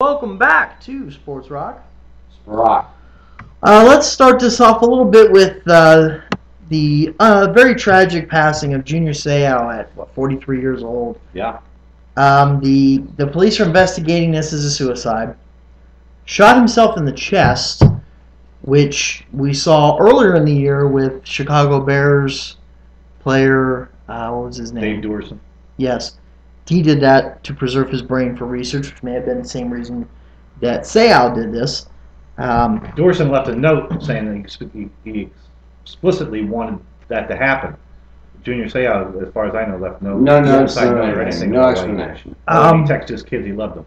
Welcome back to Sports Rock. Rock. Let's start this off a little bit with the very tragic passing of Junior Seau at 43 years old. Yeah. The police are investigating this as a suicide. Shot himself in the chest, which we saw earlier in the year with Chicago Bears player, what was his name? Dave Dorson. Yes. He did that to preserve his brain for research, which may have been the same reason that Seau did this. Dorson left a note saying that he explicitly wanted that to happen. Junior Seau, as far as I know, left no explanation. No explanation. He texted his kids he loved them.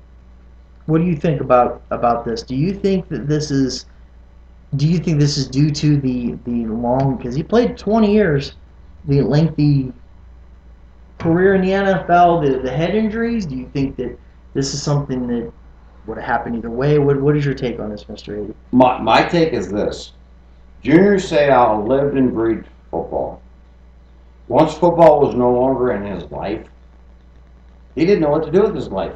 What do you think about this? Do you think that this is due to the long, because he played 20 years, the lengthy career in the NFL, the head injuries? Do you think that this is something that would have happened either way? What is your take on this, Mr. A? My take is this. Junior Seau lived and breathed football. Once football was no longer in his life, he didn't know what to do with his life.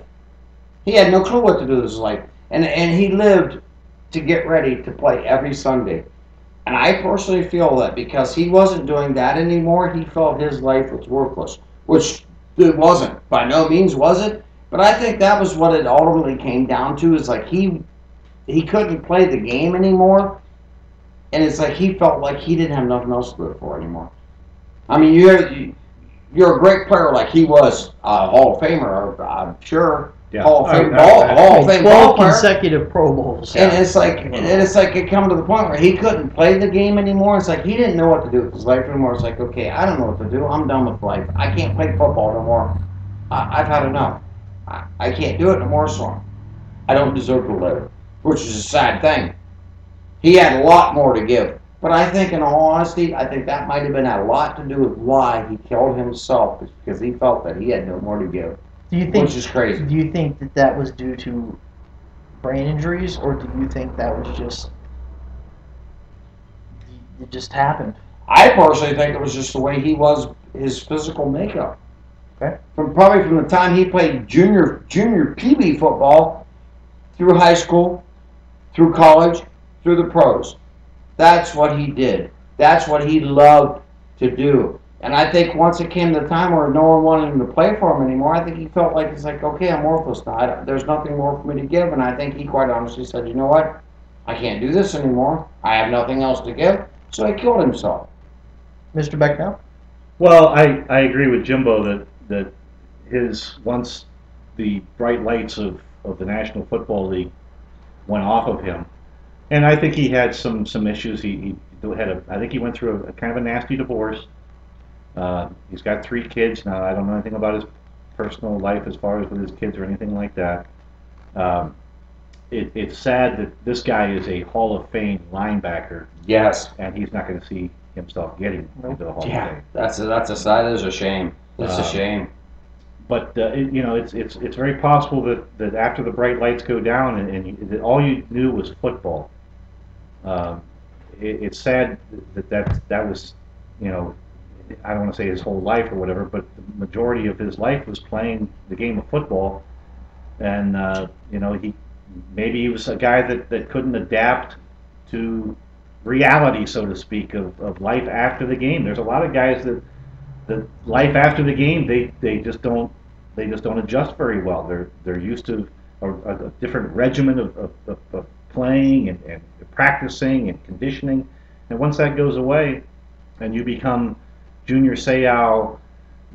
He had no clue what to do with his life. And he lived to get ready to play every Sunday. And I personally feel that because he wasn't doing that anymore, he felt his life was worthless. Which it wasn't. By no means was it. But I think that was what it ultimately came down to, is like he couldn't play the game anymore. And it's like he felt like he didn't have nothing else to live for anymore. I mean, you're a great player like he was, a Hall of Famer, I'm sure. Yeah. Hall of Fame ball player. 12 consecutive Pro Bowls. And it's like it come to the point where he couldn't play the game anymore. It's like he didn't know what to do with his life anymore. It's like, okay, I don't know what to do. I'm done with life. I can't play football no more. I've had enough. I can't do it no more, so I don't deserve to live, which is a sad thing. He had a lot more to give. But I think, in all honesty, I think that might have been a lot to do with why he killed himself, because he felt that he had no more to give. Which is crazy. Do you think that was due to brain injuries, or do you think that was just it just happened? I personally think it was just the way he was, his physical makeup. Okay. Probably from the time he played junior PB football, through high school, through college, through the pros. That's what he did. That's what he loved to do. And I think once it came to the time where no one wanted him to play for him anymore, I think he felt like, it's like, okay, I'm worthless now. There's nothing more for me to give. And I think he quite honestly said, you know what? I can't do this anymore. I have nothing else to give. So he killed himself. Mr. Becknell? Well, I agree with Jimbo that once the bright lights of the National Football League went off of him, and I think he had some issues. I think he went through a kind of a nasty divorce. He's got 3 kids now. I don't know anything about his personal life as far as with his kids or anything like that. It's sad that this guy is a Hall of Fame linebacker. Yes. And he's not going to see himself getting into the Hall of Fame. That is a shame. It's a shame. But it's very possible that after the bright lights go down and all you knew was football. It's sad that was, I don't want to say his whole life or whatever, but the majority of his life was playing the game of football, and he was a guy that couldn't adapt to reality, so to speak, of life after the game. There's a lot of guys that life after the game they just don't adjust very well. They're used to a different regimen of playing and practicing and conditioning, and once that goes away, and you become Junior Seau,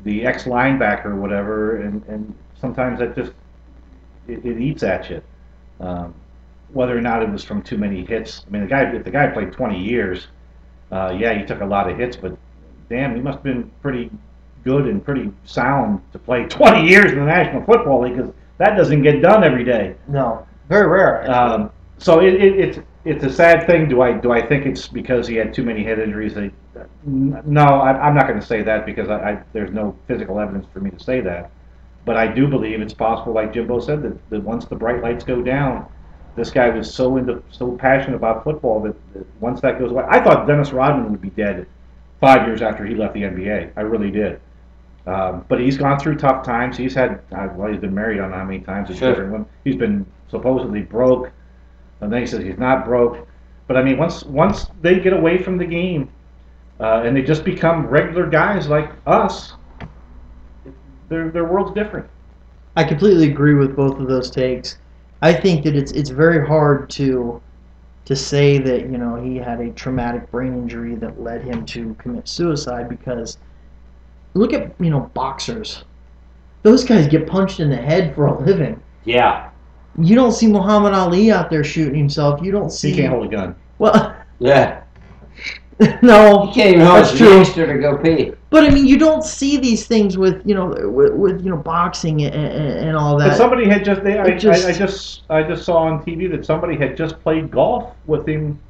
the ex-linebacker or whatever, and sometimes that just it eats at you. Whether or not it was from too many hits. I mean, if the guy played 20 years, he took a lot of hits, but damn, he must have been pretty good and pretty sound to play 20 years in the National Football League, because that doesn't get done every day. No, very rare. So it's a sad thing. Do I think it's because he had too many head injuries? No, I'm not going to say that, because there's no physical evidence for me to say that. But I do believe it's possible, like Jimbo said, that once the bright lights go down, this guy was so passionate about football that once that goes away. I thought Dennis Rodman would be dead 5 years after he left the NBA. I really did. But he's gone through tough times. He's been married, I don't know how many times. He's been supposedly broke, and then he says he's not broke. But I mean, once they get away from the game, and they just become regular guys like us, their world's different. I completely agree with both of those takes. I think that it's very hard to say that he had a traumatic brain injury that led him to commit suicide, because look at boxers. Those guys get punched in the head for a living. Yeah. You don't see Muhammad Ali out there shooting himself. You don't see. He can't hold a gun. Well, Yeah. no, He can't even hold that's his true. youngster to go pee. But I mean, you don't see these things with boxing and all that. But somebody had just I just saw on TV that somebody had just played golf with him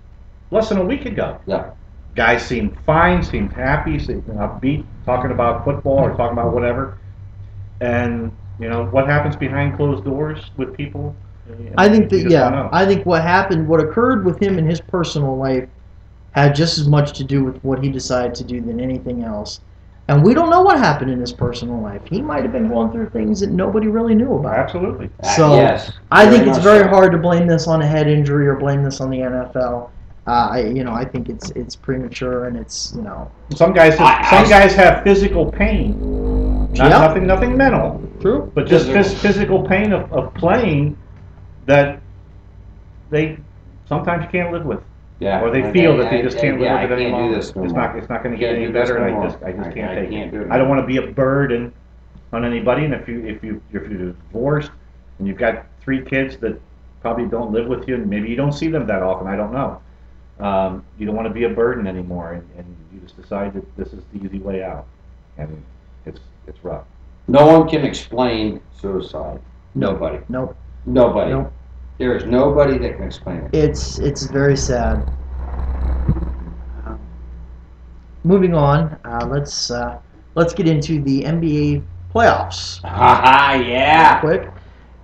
less than a week ago. Yeah. Guy seemed fine, seemed happy, seemed upbeat, talking about football or talking about whatever. And what happens behind closed doors with people? I think You just don't know. I think what occurred with him in his personal life had just as much to do with what he decided to do than anything else. And we don't know what happened in his personal life. He might have been going through things that nobody really knew about. Absolutely. So Yes. I think it's very much so. hard to blame this on a head injury or blame this on the NFL. I think it's premature, and it's Some guys have physical pain, nothing mental, true. but just Physical. physical pain of playing that they sometimes can't live with. Yeah. Or they feel that they just can't live I with it any can't do longer. this no It's more. not going to get Can't any do this better, no and more. I just can't I take can't do it. it I don't no want to be a burden on anybody. And if you're divorced and you've got 3 kids that probably don't live with you, and maybe you don't see them that often, I don't know. You don't want to be a burden anymore, and you just decide that this is the easy way out, and it's rough. No one can explain suicide. Nobody. Nope. Nobody. Nope. There is nobody that can explain it. It's very sad. Moving on, let's get into the NBA playoffs. Haha, yeah. Quick,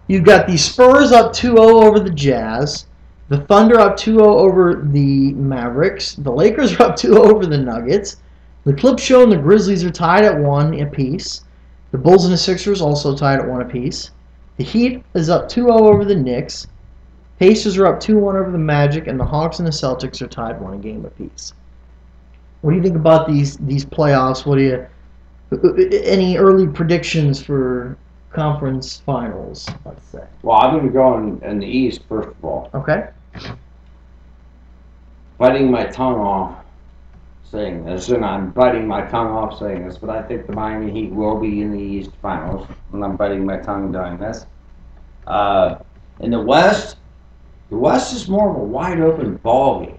you've got the Spurs up 2-0 over the Jazz, the Thunder up 2-0 over the Mavericks, the Lakers are up 2-0 over the Nuggets, the Clips show and the Grizzlies are tied at 1 apiece, the Bulls and the Sixers also tied at 1 apiece, the Heat is up 2-0 over the Knicks, Pacers are up 2-1 over the Magic, and the Hawks and the Celtics are tied 1 game apiece. What do you think about these playoffs? Any early predictions for conference finals, let's say? Well, I'm going to go in the East, first of all. Okay. Biting my tongue off saying this, and I'm biting my tongue off saying this, but I think the Miami Heat will be in the East finals, and I'm biting my tongue doing this. In the West is more of a wide open ball game.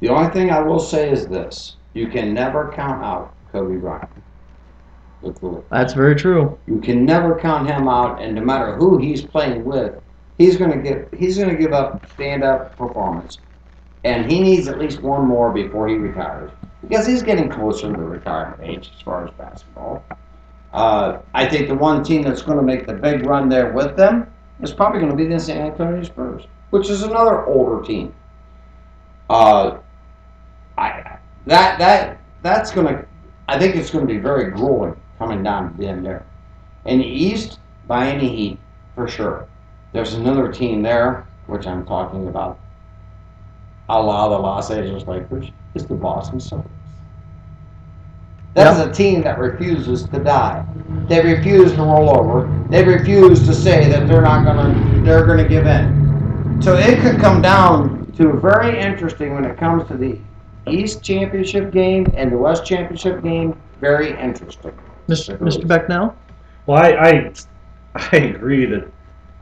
The only thing I will say is this: you can never count out Kobe Bryant. That's very true. You can never count him out, and no matter who he's playing with, he's going to give up stand-up performance, and he needs at least one more before he retires, because he's getting closer to the retirement age as far as basketball. I think the one team that's going to make the big run there with them is probably going to be the San Antonio Spurs, which is another older team. I think it's going to be very grueling coming down to the end there. In the East, Miami Heat, for sure. There's another team there, which I'm talking about, a la the Los Angeles Lakers, is the Boston Celtics. That is a team that refuses to die. They refuse to roll over. They refuse to say that they're going to give in. So it could come down to very interesting when it comes to the East Championship game and the West Championship game. Very interesting. Mr. Becknell? Well, I agree that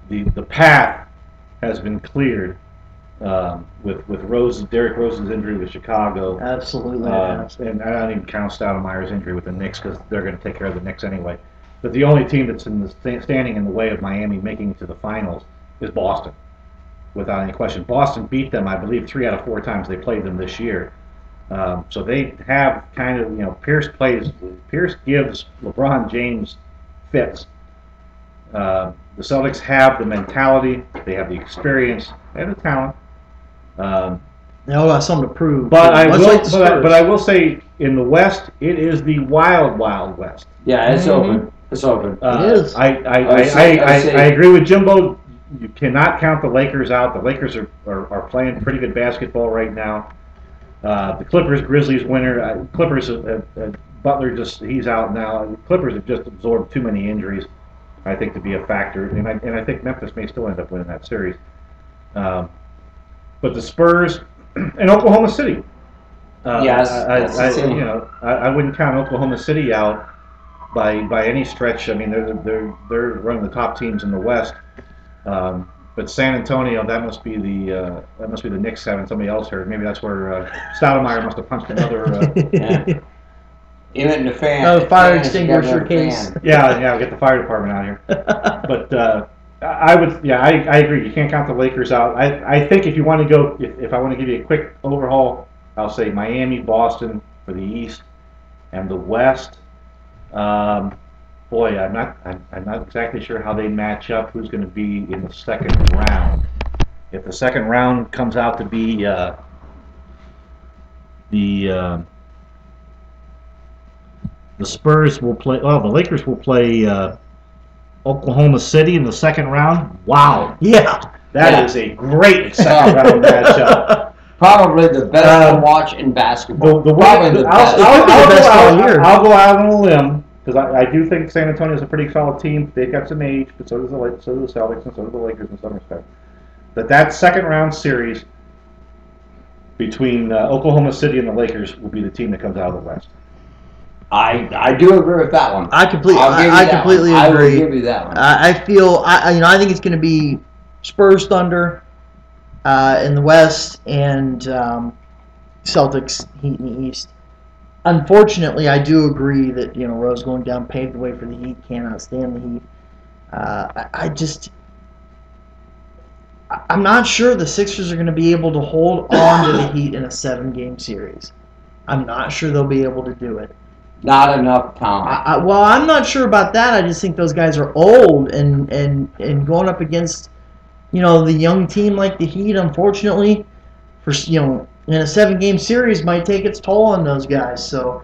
the path has been cleared with Derrick Rose's injury with Chicago. Absolutely. And I don't even count Stoudemire's injury with the Knicks because they're going to take care of the Knicks anyway. But the only team that's standing in the way of Miami making it to the finals is Boston, without any question. Boston beat them, I believe, 3 out of 4 times they played them this year. So they have kind of, Pierce gives LeBron James fits. The Celtics have the mentality, they have the experience, they have the talent. They all got something to prove. But Much I will say, in the West, it is the wild, wild West. Yeah, it's open. It's open. It is. I agree with Jimbo. you cannot count the Lakers out. The Lakers are playing pretty good basketball right now. The Clippers-Grizzlies winner. Clippers, Butler he's out now. The Clippers have just absorbed too many injuries, I think, to be a factor. And I think Memphis may still end up winning that series. But the Spurs and Oklahoma City. Yes, I wouldn't count Oklahoma City out by any stretch. I mean, they're running the top teams in the West. But San Antonio, that must be the Knicks having somebody else hurt. Maybe that's where Stoudemire must have punched another. Even the fan. Oh, fire extinguisher case. Yeah, we'll get the fire department out here. But I agree. You can't count the Lakers out. I think if you want to go, if I want to give you a quick overhaul, I'll say Miami, Boston for the East, and the West. Boy, I'm not exactly sure how they match up. Who's going to be in the second round? If the second round comes out to be the Spurs will play. Oh, the Lakers will play Oklahoma City in the second round. Wow, Yeah. that is a great second round matchup. Probably the best to watch in basketball. Probably the best. I'll go out on a limb. Because I do think San Antonio is a pretty solid team. They've got some age, but so do the Celtics and so do the Lakers in some respect. But that second round series between Oklahoma City and the Lakers will be the team that comes out of the West. I do agree with that one. I completely agree. I will give you that one. I feel I think it's going to be Spurs Thunder in the West and Celtics Heat in the East. Unfortunately, I do agree that Rose going down paved the way for the Heat. Cannot stand the Heat. I'm not sure the Sixers are going to be able to hold on to the Heat in a 7-game series. I'm not sure they'll be able to do it. Not enough time. Well, I'm not sure about that. I just think those guys are old, and going up against the young team like the Heat, unfortunately, in a 7-game series might take its toll on those guys. So,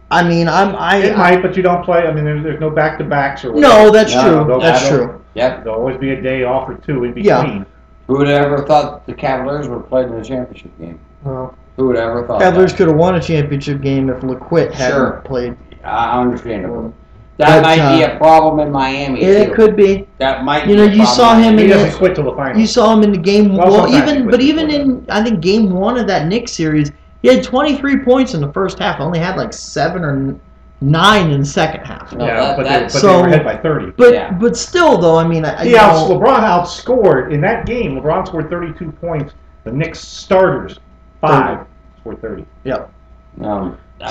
I mean, It might, but you don't play. I mean, there's no back-to-backs or whatever. No, that's true. That's true. Yep. There'll always be a day off or two in between. Yeah. Who would have ever thought the Cavaliers would have played in a championship game? Well, Who would have ever thought Cavaliers that? could have won a championship game if LaQuitt hadn't Sure. played. Understandable. That might be a problem in Miami. It too. Could be. That might. Be You saw him He in doesn't quit till the finals. You saw him in the game. Well, even in I think game 1 of that Knicks series, he had 23 points in the first half. Only had like 7 or 9 in the second half. No, Yeah, but they so- were ahead by 30. But still, though, I mean, LeBron outscored in that game. LeBron scored 32 points. The Knicks starters 5 scored 30. Yeah.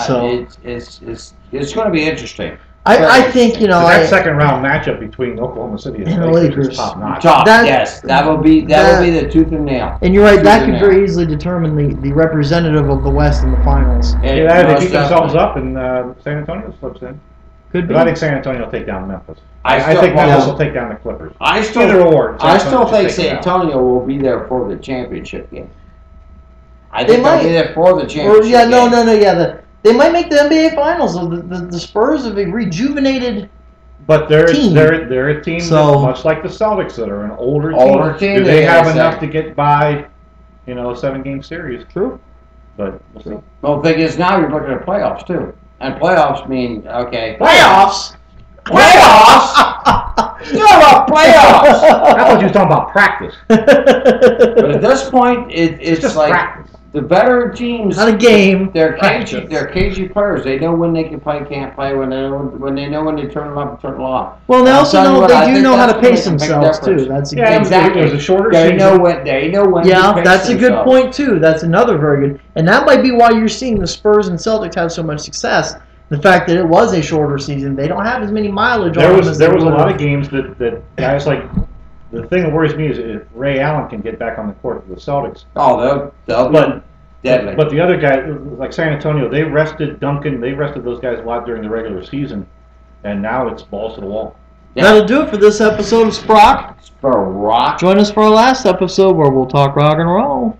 So it's going to be interesting. I think that second round matchup between Oklahoma City and the Lakers is top notch. Yes, that will be the tooth and nail. And you're right. That could very easily determine the representative of the West in the finals. Yeah, they beat themselves up, and San Antonio slips in. Could be. But I think San Antonio will take down Memphis. I think Memphis will take down the Clippers. I still think San Antonio will be there for the championship game. I think they'll be there for the championship game. No. They might make the NBA Finals. The Spurs have a rejuvenated But they're team. They're a team that, much like the Celtics, that are an older team. Do they have enough to get by, a 7-game series? True. But we'll see. Well, the thing is, now you're looking at playoffs too, and playoffs mean Playoffs. You're about playoffs. I thought you were talking about practice. But at this point, it's just like practice. the better teams. Not a game. They're cagey. They're cagey players. They know when they can play, can't play. When they know when to turn it up and turn it off. Well, they also know they do know how to pace make a themselves difference. too. That's Exactly. It was a shorter They season. know when. They know when. Yeah, to pace that's a good themselves. point too. That's another very good, and that might be why you're seeing the Spurs and Celtics have so much success. The fact that it was a shorter season, they don't have as many mileage on them as There they was a would lot have. of games that guys like. The thing that worries me is if Ray Allen can get back on the court for the Celtics. Oh, they'll be deadly. But the other guy, like San Antonio, they rested Duncan. They rested those guys a lot during the regular season, and now it's balls to the wall. Yeah. That'll do it for this episode of Sprock. For rock. Join us for our last episode where we'll talk rock and roll.